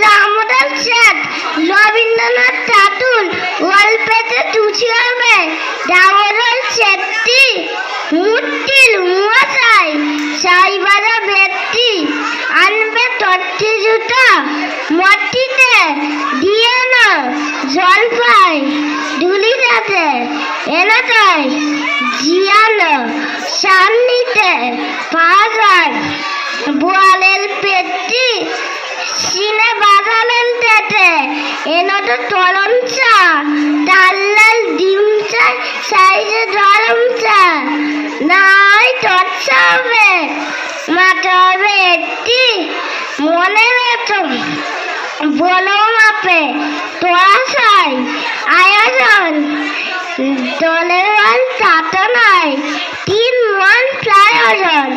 দামোদর শেঠ রবীন্দ্রনাথ ঠাকুর গল্পেতে তুলসী হবে দামোদর শেঠটি মূর্তির মশাই সাইবারা ব্যক্তি আনবে তত্ত্বে জুতা মাটিতে দিয়ে না জলপাই ধুলিটাতে এনে তাই জিয়ানো সামনিতে পাহাড় বোয়ালের পেটটি সিনে বাগানের পেটে এনতো তরম চা ডাল্লাল ডিম চা সাইজে গরম চা নাই তরচা হবে মাথা হবে একটি মনে রেখো বলো মাপে তোরা চাই আয়োজন দলের মান তাতা নাই 3 মন প্রয়োজন।